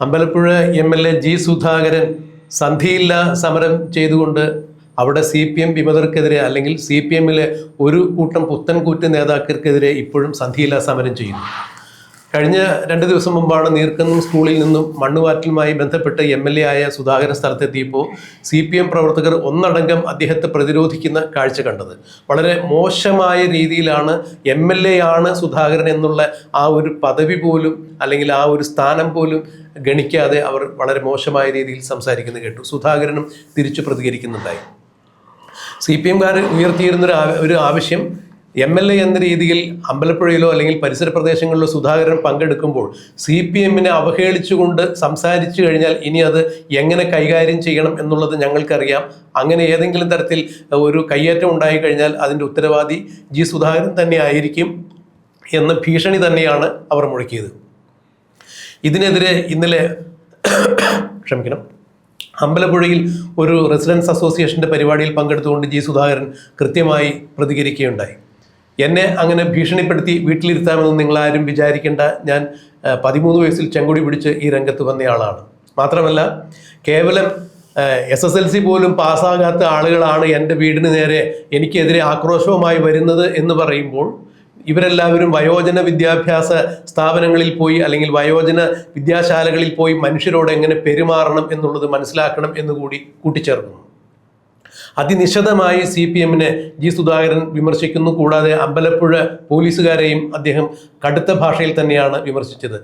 Ambalappuzha MLA G Sudhakaran സന്ധിയില്ലാ സമരം ചെയ്തുകൊണ്ട് അവിടെ CPM വിമതർക്കെതിരെ അല്ലെങ്കിൽ CPMലെ ഒരു കൂട്ടം പുത്തൻകൂറ്റ് നേതാക്കൾക്കെതിരെ ഇപ്പോഴും സന്ധിയില്ലാ സമരം ചെയ്യുന്നു. കഴിഞ്ഞ 2 ദിവസം മുമ്പാണ് നീർക്കുന്നം സ്കൂളിൽ നിന്നും മണ്ണുവാറ്റലുമായി ബന്ധപ്പെട്ട് MLA ആയ സുധാകരൻ സ്ഥലത്തെത്തിയപ്പോൾ CPM പ്രവർത്തകർ ഒന്നടങ്കം അദ്ദേഹത്തെ പ്രതിരോധിക്കുന്ന കാഴ്ച കണ്ടത്. വളരെ മോശമായ രീതിയിലാണ് MLA ആണ് സുധാകരൻ എന്നുള്ള ആ ഒരു പദവി പോലും അല്ലെങ്കിൽ ആ ഒരു സ്ഥാനം പോലും ഗണിക്കാതെ അവർ വളരെ മോശമായ രീതിയിൽ സംസാരിക്കുന്നത് കേട്ടു. സുധാകരനും തിരിച്ചു പ്രതികരിക്കുന്നുണ്ടായി. CPMകാർ ഉയർത്തിയിരുന്ന ഒരു ആവശ്യം MLA എന്ന രീതിയിൽ അമ്പലപ്പുഴയിലോ അല്ലെങ്കിൽ പരിസര പ്രദേശങ്ങളിലോ സുധാകരൻ പങ്കെടുക്കുമ്പോൾ CPMനെ അവഹേളിച്ചുകൊണ്ട് സംസാരിച്ചു കഴിഞ്ഞാൽ ഇനി അത് എങ്ങനെ കൈകാര്യം ചെയ്യണം എന്നുള്ളത് ഞങ്ങൾക്കറിയാം. അങ്ങനെ ഏതെങ്കിലും തരത്തിൽ ഒരു കയ്യേറ്റം ഉണ്ടായി കഴിഞ്ഞാൽ അതിൻ്റെ ഉത്തരവാദി ജി സുധാകരൻ തന്നെ ആയിരിക്കും എന്ന ഭീഷണി തന്നെയാണ് അവർ മുഴക്കിയത്. ഇതിനെതിരെ ഇന്നലെ അമ്പലപ്പുഴയിൽ ഒരു റെസിഡൻസ് അസോസിയേഷൻ്റെ പരിപാടിയിൽ പങ്കെടുത്തുകൊണ്ട് ജി സുധാകരൻ കൃത്യമായി പ്രതികരിക്കുകയുണ്ടായി. എന്നെ അങ്ങനെ ഭീഷണിപ്പെടുത്തി വീട്ടിലിരുത്താമെന്ന് നിങ്ങളാരും വിചാരിക്കേണ്ട. ഞാൻ 13 വയസ്സിൽ ചെങ്കൊടി പിടിച്ച് ഈ രംഗത്ത് വന്നയാളാണ്. മാത്രമല്ല കേവലം SSLC പോലും പാസ്സാകാത്ത ആളുകളാണ് എൻ്റെ വീടിന് നേരെ എനിക്കെതിരെ ആക്രോശവുമായി വരുന്നത് എന്ന് പറയുമ്പോൾ ഇവരെല്ലാവരും വയോജന വിദ്യാഭ്യാസ സ്ഥാപനങ്ങളിൽ പോയി അല്ലെങ്കിൽ വയോജന വിദ്യാശാലകളിൽ പോയി മനുഷ്യരോട് എങ്ങനെ പെരുമാറണം എന്നുള്ളത് മനസ്സിലാക്കണം എന്നുകൂടി കൂട്ടിച്ചേർക്കുന്നു. അതിനിശിതമായി CPMനെ ജി സുധാകരൻ വിമർശിക്കുന്നു. കൂടാതെ അമ്പലപ്പുഴ പോലീസുകാരെയും അദ്ദേഹം കടുത്ത ഭാഷയിൽ തന്നെയാണ് വിമർശിച്ചത്.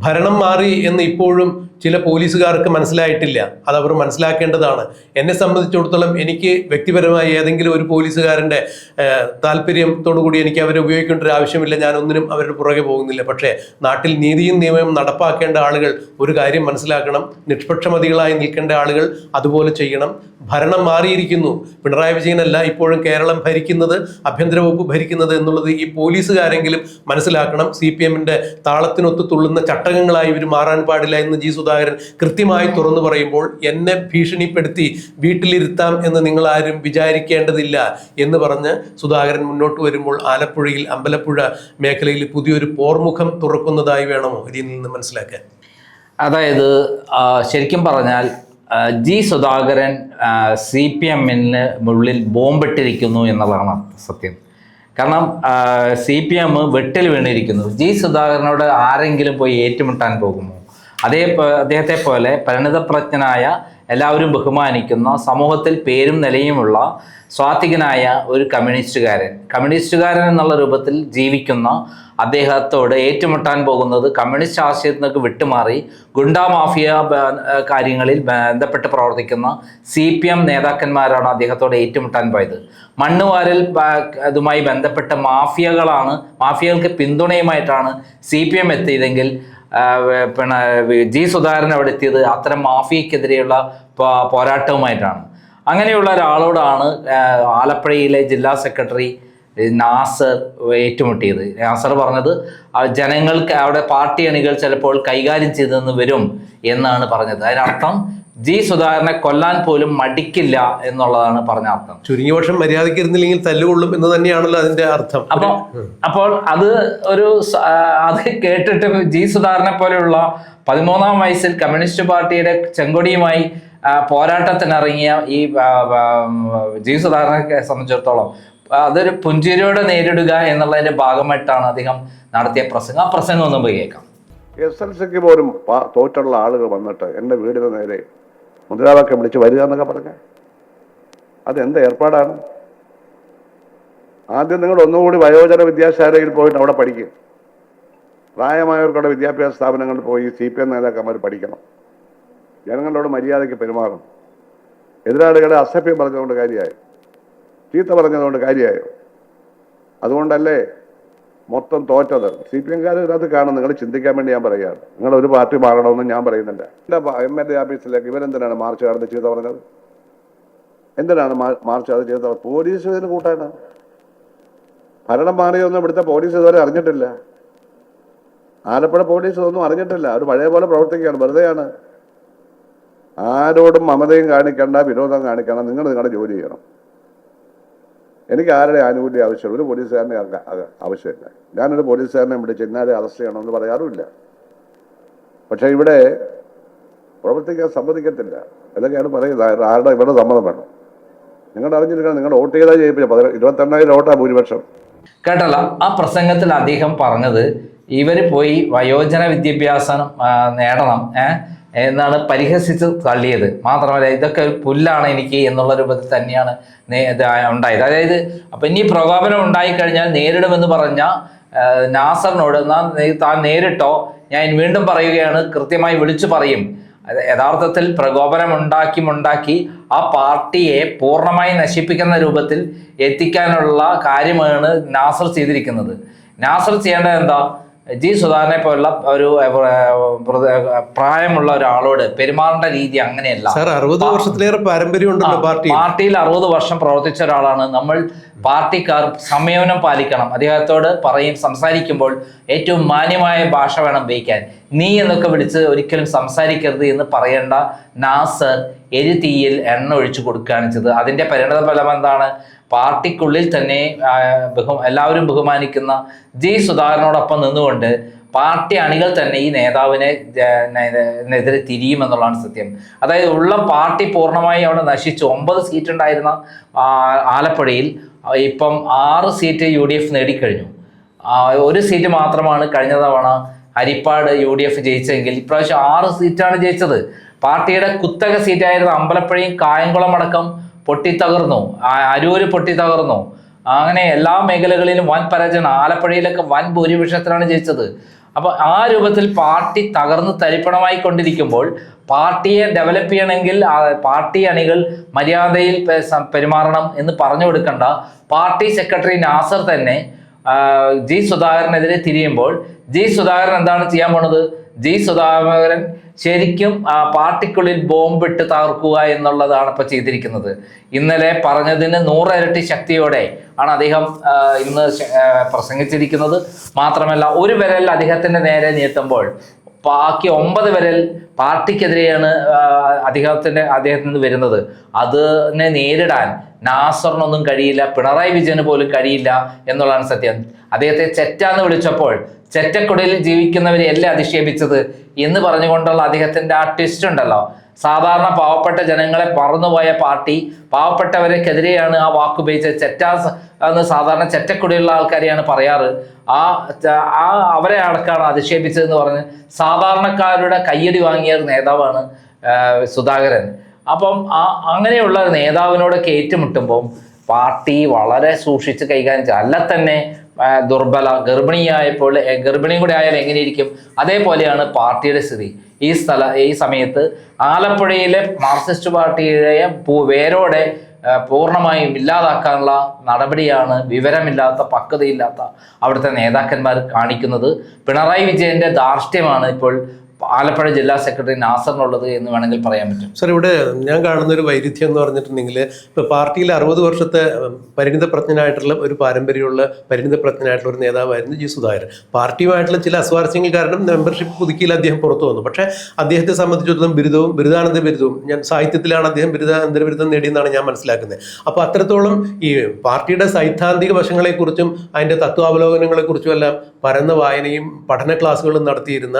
ഭരണം മാറി എന്ന് ഇപ്പോഴും ചില പോലീസുകാർക്ക് മനസ്സിലായിട്ടില്ല. അതവർ മനസ്സിലാക്കേണ്ടതാണ്. എന്നെ സംബന്ധിച്ചിടത്തോളം എനിക്ക് വ്യക്തിപരമായി ഏതെങ്കിലും ഒരു പോലീസുകാരൻ്റെ താല്പര്യത്തോടു കൂടി എനിക്ക് അവരെ ഉപയോഗിക്കേണ്ട ഒരു ആവശ്യമില്ല. ഞാനൊന്നിനും അവരുടെ പുറകെ പോകുന്നില്ല. പക്ഷേ നാട്ടിൽ നീതിയും നിയമവും നടപ്പാക്കേണ്ട ആളുകൾ ഒരു കാര്യം മനസ്സിലാക്കണം. നിഷ്പക്ഷമതികളായി നിൽക്കേണ്ട ആളുകൾ അതുപോലെ ചെയ്യണം. ഭരണം മാറിയിരിക്കുന്നു. പിണറായി വിജയനല്ല ഇപ്പോഴും കേരളം ഭരിക്കുന്നത്, ആഭ്യന്തര വകുപ്പ് ഭരിക്കുന്നത് എന്നുള്ളത് ഈ പോലീസുകാരെങ്കിലും മനസ്സിലാക്കണം. CPMന്റെ താളത്തിനൊത്ത് തുള്ളുന്ന ചട്ടകങ്ങളായി ഇവർ മാറാൻ പാടില്ല എന്ന് ജി സുധാകരൻ കൃത്യമായി തുറന്നു പറയുമ്പോൾ എന്നെ ഭീഷണിപ്പെടുത്തി വീട്ടിലിരുത്താം എന്ന് നിങ്ങളാരും വിചാരിക്കേണ്ടതില്ല എന്ന് പറഞ്ഞ് സുധാകരൻ മുന്നോട്ട് വരുമ്പോൾ ആലപ്പുഴയിൽ അമ്പലപ്പുഴ മേഖലയിൽ പുതിയൊരു പോർമുഖം തുറക്കുന്നതായി വേണമോ ഇതിൽ നിന്ന് മനസ്സിലാക്കാൻ? അതായത് ശരിക്കും പറഞ്ഞാൽ ജി സുധാകരൻ CPMന് ഉള്ളിൽ ബോംബിട്ടിരിക്കുന്നു എന്നുള്ളതാണ് സത്യം. കാരണം CPM വെട്ടിൽ വീണിരിക്കുന്നു. ജി സുധാകരനോട് ആരെങ്കിലും പോയി ഏറ്റുമുട്ടാൻ പോകുമോ? അദ്ദേഹത്തെ പോലെ പരിണിതപ്രജ്ഞനായ, എല്ലാവരും ബഹുമാനിക്കുന്ന, സമൂഹത്തിൽ പേരും നിലയുമുള്ള സ്വാത്വികനായ ഒരു കമ്മ്യൂണിസ്റ്റുകാരൻ എന്നുള്ള രൂപത്തിൽ ജീവിക്കുന്ന അദ്ദേഹത്തോട് ഏറ്റുമുട്ടാൻ പോകുന്നത് കമ്മ്യൂണിസ്റ്റ് ആശയത്തിൽ നിന്നൊക്കെ വിട്ടുമാറി ഗുണ്ടാ മാഫിയ കാര്യങ്ങളിൽ ബന്ധപ്പെട്ട് പ്രവർത്തിക്കുന്ന CPM നേതാക്കന്മാരാണ് അദ്ദേഹത്തോട് ഏറ്റുമുട്ടാൻ പോയത്. മണ്ണുവാരൽ ഇതുമായി ബന്ധപ്പെട്ട മാഫിയകൾക്ക് പിന്തുണയുമായിട്ടാണ് CPM എത്തിയതെങ്കിൽ പിന്നെ ജി സുധാകരൻ അവിടെ എത്തിയത് അത്തരം മാഫിയക്കെതിരെയുള്ള പോരാട്ടവുമായിട്ടാണ്. അങ്ങനെയുള്ള ഒരാളോടാണ് ആലപ്പുഴയിലെ ജില്ലാ സെക്രട്ടറി നാസർ ഏറ്റുമുട്ടിയത്. നാസർ പറഞ്ഞത് ജനങ്ങൾക്ക് അവിടെ പാർട്ടി അണികൾ ചിലപ്പോൾ കൈകാര്യം ചെയ്തെന്ന് വരും എന്നാണ് പറഞ്ഞത്. അതിനർത്ഥം ജി സുധാകരനെ കൊല്ലാൻ പോലും മടിക്കില്ല എന്നുള്ളതാണ് പറഞ്ഞ അർത്ഥം. ചുരുങ്ങിയ വർഷം മര്യാദയ്ക്ക് ഇരുന്നില്ലെങ്കിൽ തല്ലുകൊള്ളും എന്ന് തന്നെയാണല്ലോ അതിന്റെ അർത്ഥം. അപ്പോൾ അത് കേട്ടിട്ട് ജി സുധാകരനെ പോലെയുള്ള 13ാം വയസ്സിൽ കമ്മ്യൂണിസ്റ്റ് പാർട്ടിയുടെ ചെങ്കൊടിയുമായി പോരാട്ടത്തിനിറങ്ങിയ ഈ ജി സുധാകരനെ സംബന്ധിച്ചിടത്തോളം അതൊരു പുഞ്ചിരിയോടെ നേരിടുക എന്നുള്ളതിന്റെ ഭാഗമായിട്ടാണ് അദ്ദേഹം നടത്തിയ പ്രസംഗം. ആ പ്രസംഗം ഒന്നും പോയി കേൾക്കാം. SSLCക്ക് പോലും തോറ്റുള്ള ആളുകൾ വന്നിട്ട് എൻ്റെ വീടിന് നേരെ മുദ്രാവാക്യം വിളിച്ച് വരിക എന്നൊക്കെ പറഞ്ഞ അതെന്ത് ഏർപ്പാടാണ്? ആദ്യം നിങ്ങൾ ഒന്നുകൂടി വയോജന വിദ്യാശാലയിൽ പോയിട്ട് അവിടെ പഠിക്കും. പ്രായമായവർക്കുള്ള വിദ്യാഭ്യാസ സ്ഥാപനങ്ങളിൽ പോയി CPM നേതാക്കന്മാർ പഠിക്കണം. ജനങ്ങളോട് മര്യാദയ്ക്ക് പെരുമാറണം. എതിരാളികളെ അസഭ്യം പറഞ്ഞതുകൊണ്ട് കാര്യമായോ? ചീത്ത പറഞ്ഞതുകൊണ്ട് കാര്യമായോ? അതുകൊണ്ടല്ലേ മൊത്തം തോറ്റത്? CPMകാർ ഇതിനകത്ത് കാണും. നിങ്ങൾ ചിന്തിക്കാൻ വേണ്ടി ഞാൻ പറയുകയാണ്. നിങ്ങൾ ഒരു പാർട്ടി മാറണമെന്ന് ഞാൻ പറയുന്നില്ല. എൻ്റെ MLA ഓഫീസിലേക്ക് ഇവരെന്തിനാണ് മാർച്ച് നടന്ന് ചീത്ത പറഞ്ഞത്? എന്തിനാണ് മാർച്ച് അത് ചെയ്തത്? പോലീസ് ഇതിന് കൂട്ടാണ്. ഭരണം മാറിയൊന്നും ഇവിടുത്തെ പോലീസ് ഇതുവരെ അറിഞ്ഞിട്ടില്ല. ആലപ്പുഴ പോലീസ് ഇതൊന്നും അറിഞ്ഞിട്ടില്ല. അവർ പഴയ പോലെ പ്രവർത്തിക്കുകയാണ്. വെറുതെയാണ്. ആരോടും മമതയും കാണിക്കണ്ട, വിരോധം കാണിക്കണം. നിങ്ങൾ നിങ്ങളുടെ ജോലി ചെയ്യണം. എനിക്ക് ആരുടെ ആനുകൂല്യം ആവശ്യമില്ല. ഒരു പോലീസുകാരനെ ആവശ്യമില്ല. ഞാനൊരു പോലീസുകാരനെ വിളിച്ച് ഇന്നാരെ അറസ്റ്റ് ചെയ്യണമെന്ന് പറയാറുമില്ല. പക്ഷേ ഇവിടെ പ്രവർത്തിക്കാൻ സമ്മതിക്കത്തില്ല എന്നൊക്കെയാണ് പറയുന്നത്. ആരുടെ ഇവിടെ സമ്മതം വേണം? നിങ്ങളുടെ അറിഞ്ഞിരിക്കണം, നിങ്ങളുടെ വോട്ട് ചെയ്താൽ ചെയ്യിപ്പിച്ച 28,000 വോട്ടാ ഭൂരിപക്ഷം. കേട്ടല്ല, ആ പ്രസംഗത്തിൽ അദ്ദേഹം പറഞ്ഞത് ഇവര് പോയി വയോജന വിദ്യാഭ്യാസം നേടണം എന്നാണ് പരിഹസിച്ച് തള്ളിയത്. മാത്രമല്ല ഇതൊക്കെ ഒരു പുല്ലാണ് എനിക്ക് എന്നുള്ള രൂപത്തിൽ തന്നെയാണ് ഉണ്ടായത്. അതായത് അപ്പൊ ഇനി പ്രകോപനം ഉണ്ടായിക്കഴിഞ്ഞാൽ നേരിടുമെന്ന് പറഞ്ഞ നാസറിനോട് താൻ നേരിട്ടോ, ഞാൻ വീണ്ടും പറയുകയാണ്, കൃത്യമായി വിളിച്ചു പറയും. യഥാർത്ഥത്തിൽ പ്രകോപനം ഉണ്ടാക്കി ആ പാർട്ടിയെ പൂർണ്ണമായി നശിപ്പിക്കുന്ന രൂപത്തിൽ എത്തിക്കാനുള്ള കാര്യമാണ് നാസർ ചെയ്തിരിക്കുന്നത്. നാസർ ചെയ്യേണ്ടത് എന്താ? ജി സുധാകരനെ പോലുള്ള ഒരു പ്രായമുള്ള ഒരാളോട് പെരുമാറേണ്ട രീതി അങ്ങനെയല്ല. 60 വർഷത്തിലേറെ പാരമ്പര്യമുണ്ടല്ലോ പാർട്ടിയിൽ 60 വർഷം പ്രവർത്തിച്ച ഒരാളാണ്. നമ്മൾ പാർട്ടിക്കാർ സംയമനം പാലിക്കണം. അദ്ദേഹത്തോട് സംസാരിക്കുമ്പോൾ ഏറ്റവും മാന്യമായ ഭാഷ വേണം ഉപയോഗിക്കാൻ. നീ എന്നൊക്കെ വിളിച്ച് ഒരിക്കലും സംസാരിക്കരുത് എന്ന് പറയേണ്ട നാസർ എരിതീയിൽ എണ്ണ ഒഴിച്ചു കൊടുക്കുകയാണ് ചെയ്തത്. അതിന്റെ പരിണത ഫലം എന്താണ്? പാർട്ടിക്കുള്ളിൽ തന്നെ എല്ലാവരും ബഹുമാനിക്കുന്ന ജി സുധാകരനോടൊപ്പം നിന്നുകൊണ്ട് പാർട്ടി അണികൾ തന്നെ ഈ നേതാവിനെതിരെ തിരിയുമെന്നുള്ളതാണ് സത്യം. അതായത് ഉള്ള പാർട്ടി പൂർണ്ണമായി അവിടെ നശിച്ചു. 9 സീറ്റ് ഉണ്ടായിരുന്ന ആലപ്പുഴയിൽ ഇപ്പം 6 സീറ്റ് UDF നേടിക്കഴിഞ്ഞു. 1 സീറ്റ് മാത്രമാണ് കഴിഞ്ഞ തവണ ഹരിപ്പാട് UDF ജയിച്ചെങ്കിൽ ഇപ്രാവശ്യം 6 സീറ്റാണ് ജയിച്ചത്. പാർട്ടിയുടെ കുത്തക സീറ്റായിരുന്ന അമ്പലപ്പുഴയും കായംകുളം അടക്കം പൊട്ടിത്തകർന്നു, അരൂര് പൊട്ടിത്തകർന്നു. അങ്ങനെ എല്ലാ മേഖലകളിലും വൻ പരാജയം. ആലപ്പുഴയിലൊക്കെ വൻ ഭൂരിപക്ഷത്തിലാണ് ജയിച്ചത്. അപ്പൊ ആ രൂപത്തിൽ പാർട്ടി തകർന്ന് തരിപ്പണമായി കൊണ്ടിരിക്കുമ്പോൾ പാർട്ടിയെ ഡെവലപ്പ് ചെയ്യണമെങ്കിൽ പാർട്ടി അണികൾ മര്യാദയിൽ പെരുമാറണം എന്ന് പറഞ്ഞു കൊടുക്കേണ്ട പാർട്ടി സെക്രട്ടറി നാസർ തന്നെ ജി സുധാകരനെതിരെ തിരിയുമ്പോൾ ജി സുധാകരൻ എന്താണ് ചെയ്യാൻ പോണത്? ജി സുധാകരൻ ശരിക്കും പാർട്ടിക്കുള്ളിൽ ബോംബിട്ട് തകർക്കുക എന്നുള്ളതാണ് ഇപ്പൊ ചെയ്തിരിക്കുന്നത്. ഇന്നലെ പറഞ്ഞതിന് 100 ഇരട്ടി ശക്തിയോടെ ആണ് അദ്ദേഹം ഇന്ന് പ്രസംഗിച്ചിരിക്കുന്നത്. മാത്രമല്ല ഒരു വിരൽ അദ്ദേഹത്തിന്റെ നേരെ നീട്ടുമ്പോൾ ബാക്കി 9 വിരൽ പാർട്ടിക്കെതിരെയാണ് അദ്ദേഹത്തിന് വരുന്നത്. അതിനെ നേരിടാൻ നാസറിനൊന്നും കഴിയില്ല, പിണറായി വിജയന് പോലും കഴിയില്ല എന്നുള്ളതാണ് സത്യം. അദ്ദേഹത്തെ ചെറ്റാന്ന് വിളിച്ചപ്പോൾ ചെറ്റക്കുടലിൽ ജീവിക്കുന്നവരെ അല്ലേ അധിക്ഷേപിച്ചത് എന്ന് പറഞ്ഞുകൊണ്ടുള്ള അദ്ദേഹത്തിന്റെ ആ ട്വിസ്റ്റ് ഉണ്ടല്ലോ. സാധാരണ പാവപ്പെട്ട ജനങ്ങളെ പറന്നുപോയ പാർട്ടി പാവപ്പെട്ടവർക്കെതിരെയാണ് ആ വാക്കുപയോഗിച്ചത്. എന്ന് സാധാരണ ചെറ്റക്കുടിയുള്ള ആൾക്കാരെയാണ് പറയാറ്. അവരെ അടക്കാണ് അധിക്ഷേപിച്ചതെന്ന് പറഞ്ഞ് സാധാരണക്കാരുടെ കയ്യടി വാങ്ങിയ ഒരു നേതാവാണ് സുധാകരൻ. അപ്പം അങ്ങനെയുള്ള നേതാവിനോടൊക്കെ ഏറ്റുമുട്ടുമ്പോൾ പാർട്ടി വളരെ സൂക്ഷിച്ച് കൈകാര്യം ചെയ്യും. അല്ല തന്നെ ദുർബല ഗർഭിണിയും കൂടെ ആയാൽ എങ്ങനെയിരിക്കും? അതേപോലെയാണ് പാർട്ടിയുടെ സ്ഥിതി. ഈ സമയത്ത് ആലപ്പുഴയിലെ മാർക്സിസ്റ്റ് പാർട്ടിയെ വേരോടെ പൂർണ്ണമായും ഇല്ലാതാക്കാനുള്ള നടപടിയാണ് വിവരമില്ലാത്ത പക്വതയില്ലാത്ത അവിടുത്തെ നേതാക്കന്മാർ കാണിക്കുന്നത്. പിണറായി വിജയന്റെ ധാർഷ്ട്യമാണ് ഇപ്പോൾ ആലപ്പുഴ ജില്ലാ സെക്രട്ടറി നാസറിനുള്ളത് എന്ന് വേണമെങ്കിൽ പറയാൻ പറ്റും. സാർ, ഇവിടെ ഞാൻ കാണുന്ന ഒരു വൈരുദ്ധ്യം എന്ന് പറഞ്ഞിട്ടുണ്ടെങ്കിൽ ഇപ്പോൾ പാർട്ടിയിൽ 60 വർഷത്തെ പരിണിതപ്രജ്ഞനായിട്ടുള്ള ഒരു പാരമ്പര്യമുള്ള പരിണിതപ്രജ്ഞനായിട്ടുള്ള ഒരു നേതാവായിരുന്നു ജി സുധാകരൻ. പാർട്ടിയുമായിട്ടുള്ള ചില അസ്വാരസ്യങ്ങൾ കാരണം മെമ്പർഷിപ്പ് പുതുക്കിയിൽ അദ്ദേഹം പുറത്തു വന്നു. പക്ഷേ അദ്ദേഹത്തെ സംബന്ധിച്ചിടത്തോളം ബിരുദാനന്ദ ബിരുദവും, ഞാൻ സാഹിത്യത്തിലാണ് അദ്ദേഹം ബിരുദാനന്തര ബിരുദം നേടിയെന്നാണ് ഞാൻ മനസ്സിലാക്കുന്നത്. അപ്പോൾ അത്രത്തോളം ഈ പാർട്ടിയുടെ സൈദ്ധാന്തിക വശങ്ങളെക്കുറിച്ചും അതിൻ്റെ തത്വാവലോകനങ്ങളെക്കുറിച്ചും എല്ലാം പരന്ന വായനയും പഠന ക്ലാസ്സുകളും നടത്തിയിരുന്ന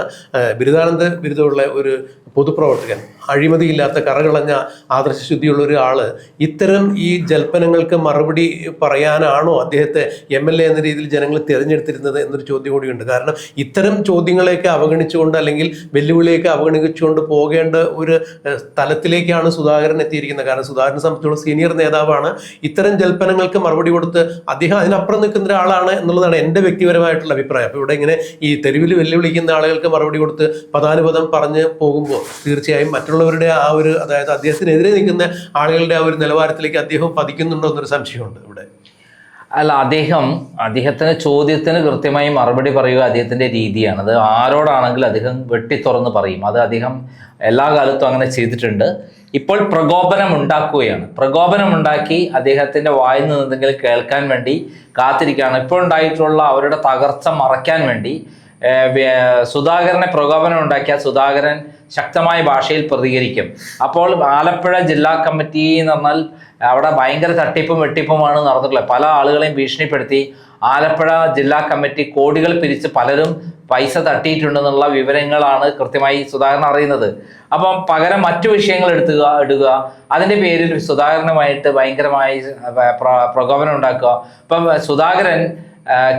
ബിരുദാനന്ദ ബിരുദമുള്ള ഒരു പൊതുപ്രവർത്തകൻ, അഴിമതിയില്ലാത്ത കറകളഞ്ഞ ആദർശശുദ്ധിയുള്ള ഒരാള് ഇത്തരം ഈ ജൽപ്പനങ്ങൾക്ക് മറുപടി പറയാനാണോ അദ്ദേഹത്തെ MLA എന്ന രീതിയിൽ ജനങ്ങൾ തിരഞ്ഞെടുത്തിരുന്നത് എന്നൊരു ചോദ്യം കൂടിയുണ്ട്. കാരണം ഇത്തരം ചോദ്യങ്ങളെയൊക്കെ അവഗണിച്ചുകൊണ്ട് അല്ലെങ്കിൽ വെല്ലുവിളിയൊക്കെ അവഗണിച്ചുകൊണ്ട് പോകേണ്ട ഒരു തലത്തിലേക്കാണ് സുധാകരൻ എത്തിയിരിക്കുന്നത്. കാരണം സുധാകരനെ സംബന്ധിച്ചുള്ള സീനിയർ നേതാവാണ്. ഇത്തരം ജൽപ്പനങ്ങൾക്ക് മറുപടി കൊടുത്ത് അദ്ദേഹം അതിനപ്പുറം നിൽക്കുന്ന ഒരാളാണ് എന്നുള്ളതാണ് എൻ്റെ വ്യക്തിപരമായിട്ടുള്ള അഭിപ്രായം. അപ്പോൾ ഇവിടെ ഇങ്ങനെ ഈ തെരുവിൽ വെല്ലുവിളിക്കുന്ന ആളുകൾക്ക് മറുപടി കൊടുത്ത് പദാനുപദം പറഞ്ഞ് പോകുമ്പോൾ തീർച്ചയായും മറ്റുള്ളവരുടെ അതായത് അദ്ദേഹത്തിനെതിരെ നിൽക്കുന്ന ആളുകളുടെ ആ ഒരു നിലവാരത്തിലേക്ക് അദ്ദേഹം പതിക്കുന്നുണ്ടോ എന്നൊരു സംശയമുണ്ട് ഇവിടെ. അല്ല, അദ്ദേഹത്തിന് ചോദ്യത്തിന് കൃത്യമായി മറുപടി പറയുക അദ്ദേഹത്തിന്റെ രീതിയാണ്. അത് ആരോടാണെങ്കിലും അദ്ദേഹം വെട്ടിത്തുറന്ന് പറയും. അത് അദ്ദേഹം എല്ലാ കാലത്തും അങ്ങനെ ചെയ്തിട്ടുണ്ട്. ഇപ്പോൾ പ്രകോപനം ഉണ്ടാക്കി അദ്ദേഹത്തിന്റെ വായിൽ നിന്ന് എന്തെങ്കിലും കേൾക്കാൻ വേണ്ടി കാത്തിരിക്കുകയാണ്. ഇപ്പോൾ ഉണ്ടായിട്ടുള്ള അവരുടെ തകർച്ച മറയ്ക്കാൻ വേണ്ടി സുധാകരനെ പ്രകോപനം ഉണ്ടാക്കിയ സുധാകരൻ ശക്തമായ ഭാഷയിൽ പ്രതികരിക്കും. അപ്പോൾ ആലപ്പുഴ ജില്ലാ കമ്മിറ്റി എന്ന് പറഞ്ഞാൽ അവിടെ ഭയങ്കര തട്ടിപ്പും വെട്ടിപ്പുമാണ് നടന്നിട്ടുള്ളത്. പല ആളുകളെയും ഭീഷണിപ്പെടുത്തി ആലപ്പുഴ ജില്ലാ കമ്മിറ്റി കോടികൾ പിരിച്ച് പലരും പൈസ തട്ടിയിട്ടുണ്ടെന്നുള്ള വിവരങ്ങളാണ് കൃത്യമായി സുധാകരൻ അറിയുന്നത്. അപ്പം പകരം മറ്റു വിഷയങ്ങൾ ഇടുക, അതിൻ്റെ പേരിൽ സുധാകരനുമായിട്ട് ഭയങ്കരമായി പ്രകോപനം ഉണ്ടാക്കുക. ഇപ്പം സുധാകരൻ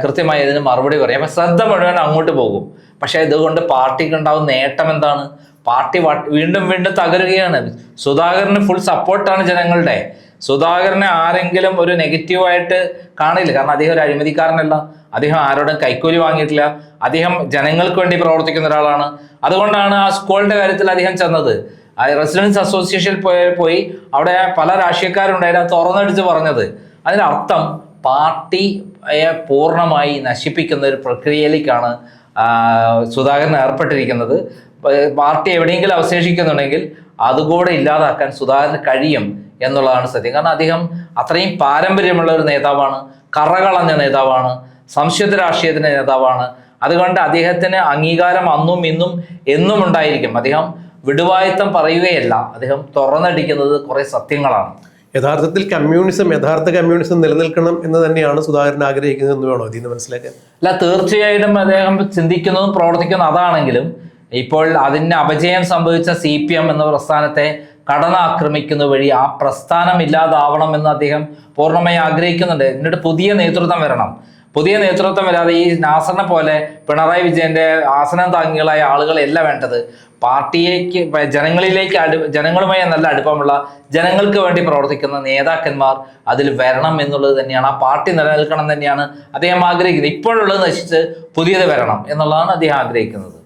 കൃത്യമായി ഇതിന് മറുപടി പറയും. അപ്പം ശ്രദ്ധ മുഴുവൻ അങ്ങോട്ട് പോകും. പക്ഷേ ഇതുകൊണ്ട് പാർട്ടിക്ക് ഉണ്ടാവുന്ന നേട്ടം എന്താണ്? പാർട്ടി വീണ്ടും വീണ്ടും തകരുകയാണ്. സുധാകരന് ഫുൾ സപ്പോർട്ടാണ് ജനങ്ങളുടെ. സുധാകരനെ ആരെങ്കിലും ഒരു നെഗറ്റീവായിട്ട് കാണില്ല. കാരണം അദ്ദേഹം ഒരു അഴിമതിക്കാരനല്ല, അദ്ദേഹം ആരോടും കൈക്കൂലി വാങ്ങിയിട്ടില്ല, അദ്ദേഹം ജനങ്ങൾക്ക് വേണ്ടി പ്രവർത്തിക്കുന്ന ഒരാളാണ്. അതുകൊണ്ടാണ് ആ സ്കൂളിന്റെ കാര്യത്തിൽ അദ്ദേഹം ചെന്നത്. റെസിഡൻസ് അസോസിയേഷനിൽ പോയി അവിടെ പല രാഷ്ട്രീയക്കാരുണ്ടായിരുന്നു, തുറന്നടിച്ച് പറഞ്ഞത്. അതിനർത്ഥം പാർട്ടിയെ പൂർണ്ണമായി നശിപ്പിക്കുന്ന ഒരു പ്രക്രിയയിലേക്കാണ് സുധാകരൻ ഏർപ്പെട്ടിരിക്കുന്നത്. പാർട്ടി എവിടെയെങ്കിലും അവശേഷിക്കുന്നുണ്ടെങ്കിൽ അതുകൂടെ ഇല്ലാതാക്കാൻ സുധാകരന് കഴിയും എന്നുള്ളതാണ് സത്യം. കാരണം അദ്ദേഹം അത്രയും പാരമ്പര്യമുള്ള ഒരു നേതാവാണ്, കറകളഞ്ഞ നേതാവാണ്, സംശുദ്ധ രാഷ്ട്രീയത്തിന്റെ നേതാവാണ്. അതുകൊണ്ട് അദ്ദേഹത്തിന് അംഗീകാരം അന്നും ഇന്നും എന്നും ഉണ്ടായിരിക്കും. അദ്ദേഹം വിടുവായത്തം പറയുകയല്ല, അദ്ദേഹം തുറന്നടിക്കുന്നത് കുറെ സത്യങ്ങളാണ്. യഥാർത്ഥത്തിൽ യഥാർത്ഥ കമ്മ്യൂണിസം നിലനിൽക്കണം എന്ന് തന്നെയാണ് സുധാകരൻ ആഗ്രഹിക്കുന്നത് എന്ന് വേണോ ഇതിന് മനസ്സിലാക്കാൻ? അല്ല, തീർച്ചയായിട്ടും അദ്ദേഹം ചിന്തിക്കുന്നതും പ്രവർത്തിക്കുന്നതും അതാണെങ്കിലും ഇപ്പോൾ അതിന് അപജയം സംഭവിച്ച CPM എന്ന പ്രസ്ഥാനത്തെ കടന്നാക്രമിക്കുന്ന വഴി ആ പ്രസ്ഥാനം ഇല്ലാതാവണം എന്ന് അദ്ദേഹം പൂർണ്ണമായി ആഗ്രഹിക്കുന്നുണ്ട്. എന്നിട്ട് പുതിയ നേതൃത്വം വരണം. പുതിയ നേതൃത്വം വരാതെ ഈ നാസറിനെ പോലെ പിണറായി വിജയന്റെ ആസനം താങ്ങികളായ ആളുകളെയല്ല വേണ്ടത്. പാർട്ടിയേക്ക് ജനങ്ങളുമായി നല്ല അടുപ്പമുള്ള, ജനങ്ങൾക്ക് വേണ്ടി പ്രവർത്തിക്കുന്ന നേതാക്കന്മാർ അതിൽ വരണം എന്നുള്ളത് തന്നെയാണ്. ആ പാർട്ടി നിലനിൽക്കണം തന്നെയാണ് അദ്ദേഹം ആഗ്രഹിക്കുന്നത്. ഇപ്പോഴുള്ളത് നശിച്ച് പുതിയത് വരണം എന്നുള്ളതാണ് അദ്ദേഹം ആഗ്രഹിക്കുന്നത്.